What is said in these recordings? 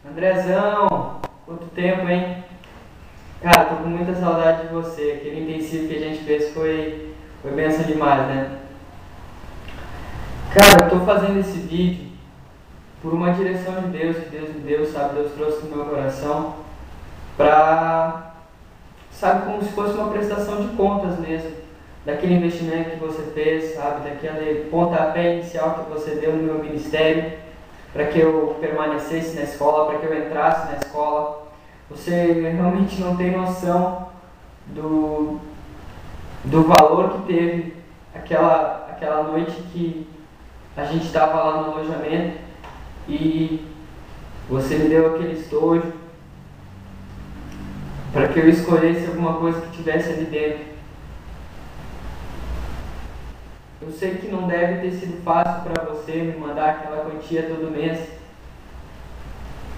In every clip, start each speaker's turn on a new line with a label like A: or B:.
A: Andrezão, quanto tempo, hein? Cara, tô com muita saudade de você. Aquele intensivo que a gente fez foi benção demais, né? Cara, eu tô fazendo esse vídeo por uma direção de Deus, que Deus me deu, sabe? Deus trouxe no meu coração pra, sabe, como se fosse uma prestação de contas mesmo. Daquele investimento que você fez, sabe? Daquele pontapé inicial que você deu no meu ministério, para que eu permanecesse na escola, para que eu entrasse na escola. Você realmente não tem noção do, do valor que teve aquela noite que a gente estava lá no alojamento e você me deu aquele estojo para que eu escolhesse alguma coisa que tivesse ali dentro. Eu sei que não deve ter sido fácil para você me mandar aquela quantia todo mês,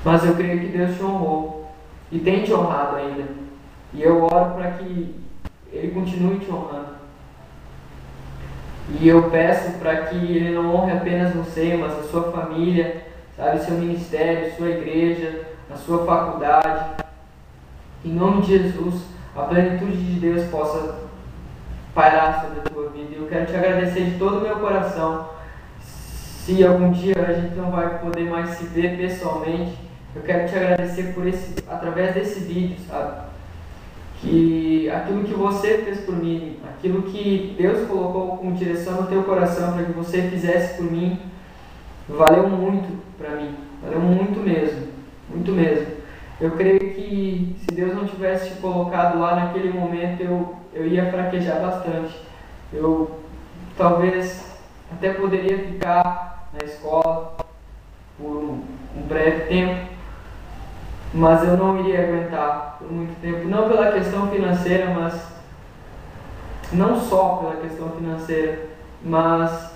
A: mas eu creio que Deus te honrou e tem te honrado ainda. E eu oro para que Ele continue te honrando. E eu peço para que Ele não honre apenas você, mas a sua família, sabe, seu ministério, sua igreja, a sua faculdade. Em nome de Jesus, a plenitude de Deus possa pairar sobre a tua vida. E eu quero te agradecer de todo o meu coração. Se algum dia a gente não vai poder mais se ver pessoalmente, eu quero te agradecer por através desse vídeo, sabe? Que aquilo que você fez por mim, aquilo que Deus colocou como direção no teu coração para que você fizesse por mim, valeu muito para mim, valeu muito mesmo, muito mesmo. Eu creio que se Deus não tivesse te colocado lá naquele momento, eu ia fraquejar bastante. Eu talvez até poderia ficar na escola por um breve tempo, mas eu não iria aguentar por muito tempo, não pela questão financeira, mas não só pela questão financeira, mas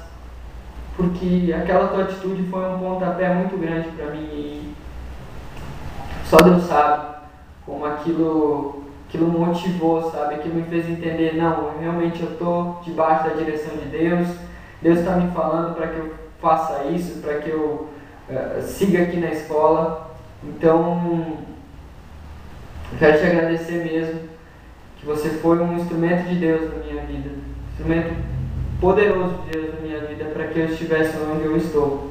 A: porque aquela tua atitude foi um pontapé muito grande para mim e só Deus sabe como aquilo motivou, sabe? Aquilo me fez entender, não, realmente eu estou debaixo da direção de Deus, Deus está me falando para que eu faça isso, para que eu siga aqui na escola. Então, eu quero te agradecer mesmo, que você foi um instrumento de Deus na minha vida, um instrumento poderoso de Deus na minha vida para que eu estivesse onde eu estou.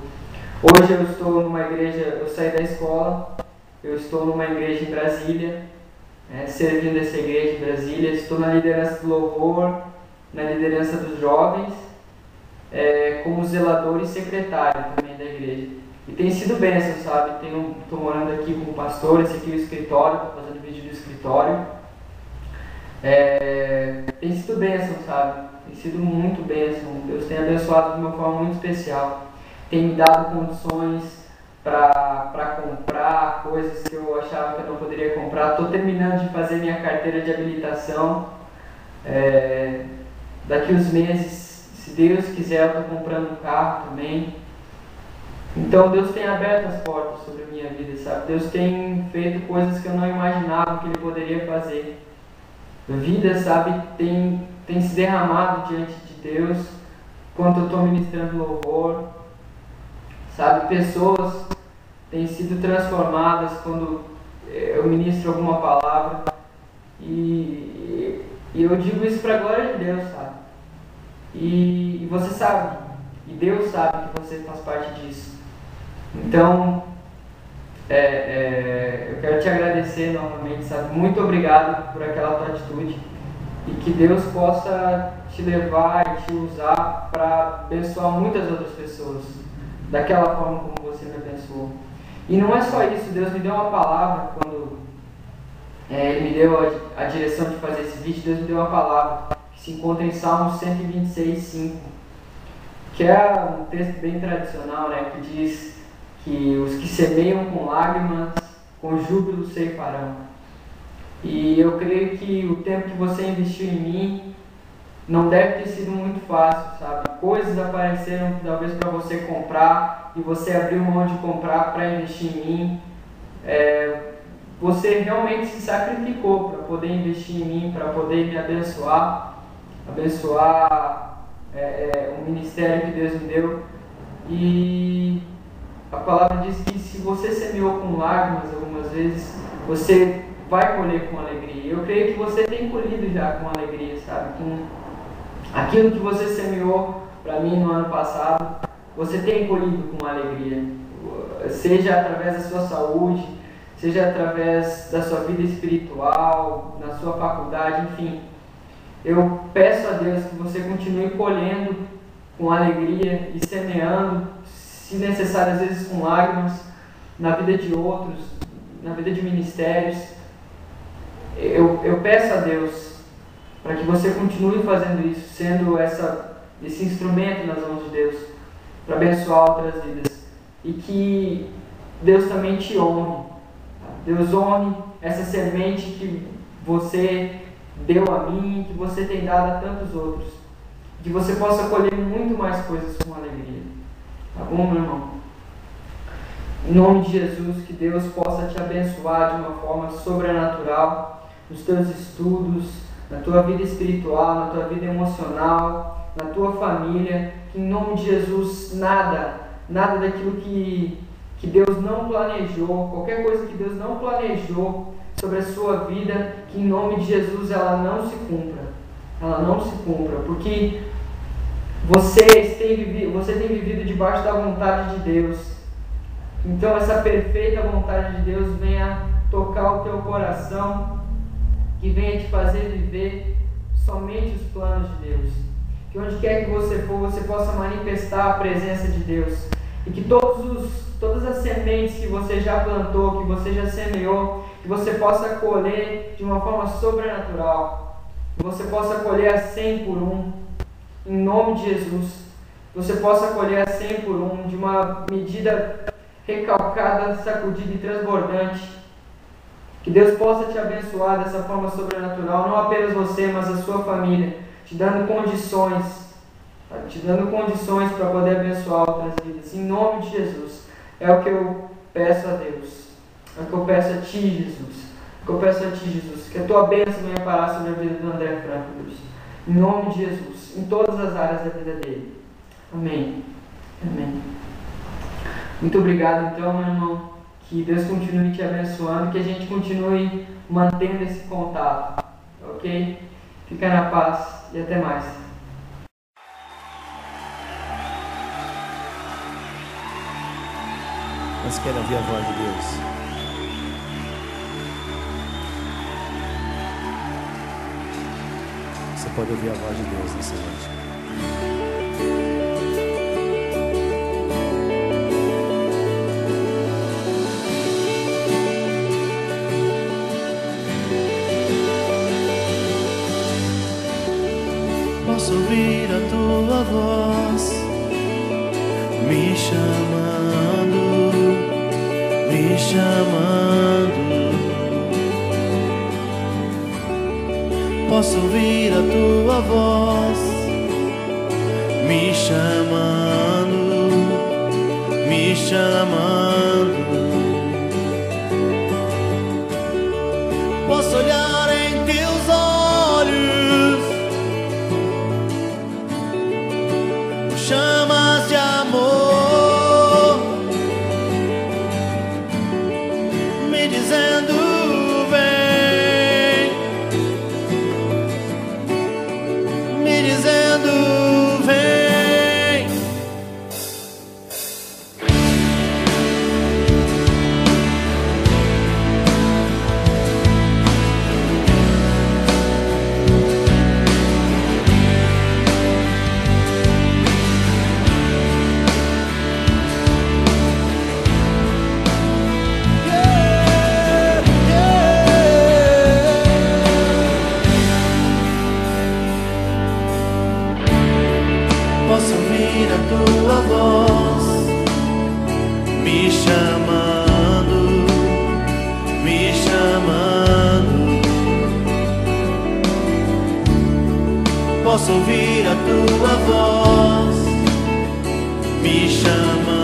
A: Hoje eu estou numa igreja, eu saí da escola, eu estou numa igreja em Brasília, servindo essa igreja em Brasília, estou na liderança do louvor, na liderança dos jovens, como zelador e secretário também da igreja. E tem sido bênção, sabe? Estou morando aqui com o pastor, esse aqui é o escritório, estou fazendo vídeo do escritório. Tem sido bênção, sabe? Tem sido muito bênção. Deus tem abençoado de uma forma muito especial. Tem me dado condições para comprar coisas que eu achava que eu não poderia comprar. Estou terminando de fazer minha carteira de habilitação. Daqui uns meses, se Deus quiser, eu estou comprando um carro também. Então Deus tem aberto as portas sobre a minha vida, sabe? Deus tem feito coisas que eu não imaginava que Ele poderia fazer. A vida, sabe, tem se derramado diante de Deus enquanto eu estou ministrando louvor. Sabe, pessoas têm sido transformadas quando eu ministro alguma palavra. E eu digo isso para a glória de Deus, sabe? E você sabe, e Deus sabe que você faz parte disso. Então, eu quero te agradecer novamente, sabe? Muito obrigado por aquela tua atitude e que Deus possa te levar e te usar para abençoar muitas outras pessoas daquela forma como você me abençoou. E não é só isso, Deus me deu uma palavra quando Ele me deu a direção de fazer esse vídeo. Deus me deu uma palavra que se encontra em Salmos 126:5, que é um texto bem tradicional, né, que diz que os que semeiam com lágrimas, com júbilo ceifarão. E eu creio que o tempo que você investiu em mim não deve ter sido muito fácil, sabe? Coisas apareceram talvez para você comprar e você abriu mão de comprar para investir em mim. Você realmente se sacrificou para poder investir em mim, para poder me abençoar o ministério que Deus me deu. E a palavra diz que se você semeou com lágrimas algumas vezes, você vai colher com alegria. Eu creio que você tem colhido já com alegria, sabe? Com aquilo que você semeou para mim no ano passado, você tem colhido com alegria. Seja através da sua saúde, seja através da sua vida espiritual, na sua faculdade, enfim. Eu peço a Deus que você continue colhendo com alegria e semeando, se necessário, às vezes com lágrimas, na vida de outros, na vida de ministérios. Eu peço a Deus para que você continue fazendo isso, sendo esse instrumento nas mãos de Deus, para abençoar outras vidas. E que Deus também te honre. Deus honre essa semente que você deu a mim, que você tem dado a tantos outros. Que você possa colher muito mais coisas com alegria. Tá bom, meu irmão? Em nome de Jesus, que Deus possa te abençoar de uma forma sobrenatural nos teus estudos, na tua vida espiritual, na tua vida emocional, na tua família. Que em nome de Jesus, nada daquilo que Deus não planejou, qualquer coisa que Deus não planejou sobre a sua vida, que em nome de Jesus ela não se cumpra. Ela não se cumpra, porque você tem vivido debaixo da vontade de Deus. Então essa perfeita vontade de Deus venha tocar o teu coração, que venha te fazer viver somente os planos de Deus. Que onde quer que você for, você possa manifestar a presença de Deus. E que todas as sementes que você já plantou, que você já semeou, que você possa colher de uma forma sobrenatural. Que você possa colher a 100 por 1, em nome de Jesus. Que você possa colher a 100 por 1, de uma medida recalcada, sacudida e transbordante. Que Deus possa te abençoar dessa forma sobrenatural, não apenas você, mas a sua família, te dando condições para poder abençoar outras vidas. Em nome de Jesus, é o que eu peço a Deus, é o que eu peço a Ti, Jesus, é o que eu peço a Ti, Jesus, que a Tua bênção venha parar sobre a vida do André Franco, Deus. Em nome de Jesus, em todas as áreas da vida dele. Amém. Amém. Muito obrigado, então, meu irmão. Que Deus continue te abençoando, que a gente continue mantendo esse contato, ok? Fica na paz e até mais.
B: Mas querem ouvir a voz de Deus? Você pode ouvir a voz de Deus nessa noite.
C: Posso ouvir a tua voz me chamando, me chamando. Posso ouvir a tua voz me chamando, me chamando. Posso olhar em teus olhos, chamas de amor, me dizendo vem, me dizendo vem. Posso ouvir a tua voz me chamando, me chamando. Posso ouvir a tua voz me chamando.